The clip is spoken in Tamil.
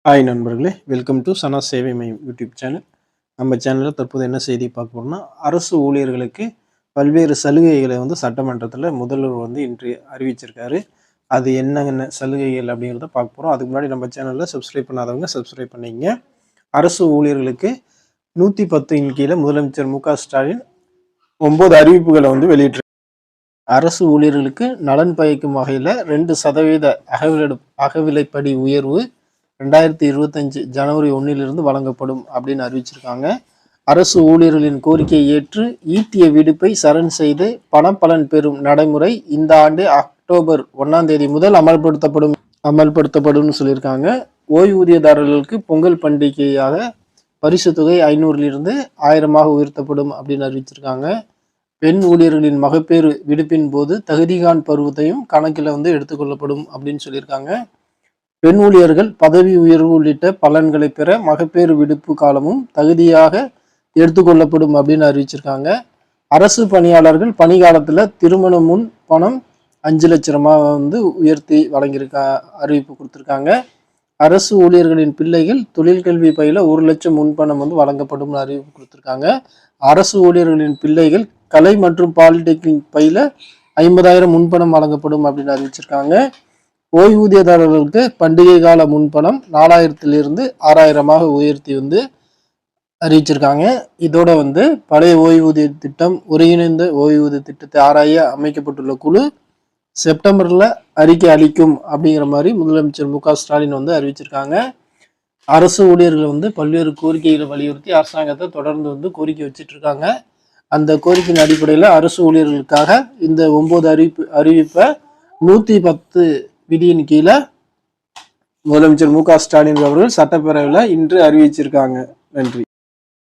ஹாய் நண்பர்களே, வெல்கம் டு சனா சேவை மையம் யூடியூப் சேனல். நம்ம சேனலில் தற்போது என்ன செய்தி பார்க்க போகிறோம்னா, அரசு ஊழியர்களுக்கு பல்வேறு சலுகைகளை சட்டமன்றத்தில் முதல்வர் இன்று அறிவிச்சிருக்காரு. அது என்னென்ன சலுகைகள் அப்படிங்கிறத பார்க்க போகிறோம். அதுக்கு முன்னாடி நம்ம சேனலில் சப்ஸ்கிரைப் பண்ணாதவங்க சப்ஸ்கிரைப் பண்ணிங்க. அரசு ஊழியர்களுக்கு 110 கீழே முதலமைச்சர் மு.க.ஸ்டாலின் 9 அறிவிப்புகளை வெளியிட்டிருக்காரு. அரசு ஊழியர்களுக்கு நலன் பயக்கும் வகையில் 2% அகவிலைப்படி உயர்வு 2025 ஜனவரி 1 வழங்கப்படும் அப்படின்னு அறிவிச்சிருக்காங்க. அரசு ஊழியர்களின் கோரிக்கையை ஏற்று ஈட்டிய விடுப்பை சரண் செய்து பணப்பலன் பெறும் நடைமுறை இந்த ஆண்டு அக்டோபர் 1 முதல் அமல்படுத்தப்படும் சொல்லியிருக்காங்க. ஓய்வூதியதாரர்களுக்கு பொங்கல் பண்டிகையாக பரிசு தொகை 500 1000 உயர்த்தப்படும் அப்படின்னு அறிவிச்சிருக்காங்க. பெண் ஊழியர்களின் மகப்பேறு விடுப்பின் போது தகுதிகான் பருவத்தையும் கணக்கில் எடுத்துக்கொள்ளப்படும் அப்படின்னு சொல்லியிருக்காங்க. பெண் ஊழியர்கள் பதவி உயர்வு உள்ளிட்ட பலன்களை பெற மகப்பேறு விடுப்பு காலமும் தகுதியாக எடுத்துக்கொள்ளப்படும் அப்படின்னு அறிவிச்சிருக்காங்க. அரசு பணியாளர்கள் பணிகாலத்தில் திருமண முன் பணம் 5 லட்சம் உயர்த்தி அறிவிப்பு கொடுத்துருக்காங்க. அரசு ஊழியர்களின் பிள்ளைகள் தொழிற்கல்வி பயில 1 லட்சம் முன்பணம் வழங்கப்படும் அறிவிப்பு கொடுத்துருக்காங்க. அரசு ஊழியர்களின் பிள்ளைகள் கலை மற்றும் பாலிடெக்னிக் பயில 50,000 முன்பணம் வழங்கப்படும் அப்படின்னு அறிவிச்சிருக்காங்க. ஓய்வூதியதாரர்களுக்கு பண்டிகை கால முன்பணம் 4,000 6,000 உயர்த்தி அறிவிச்சிருக்காங்க. இதோட பழைய ஓய்வூதிய திட்டம் ஒருங்கிணைந்த ஓய்வூதிய திட்டத்தை ஆராய அமைக்கப்பட்டுள்ள குழு செப்டம்பர்ல அறிக்கை அளிக்கும் அப்படிங்கிற மாதிரி முதலமைச்சர் மு.க.ஸ்டாலின் அறிவிச்சிருக்காங்க. அரசு ஊழியர்கள் பல்வேறு கோரிக்கைகளை வலியுறுத்தி அரசாங்கத்தை தொடர்ந்து கோரிக்கை வச்சுட்டு இருக்காங்க. அந்த கோரிக்கையின் அடிப்படையில் அரசு ஊழியர்களுக்காக இந்த 9 அறிவிப்பை 110 விதியின் கீழே முதலமைச்சர் மு.க.ஸ்டாலின் அவர்கள் சட்டப்பேரவையில் இன்று அறிவிச்சிருக்காங்க. நன்றி.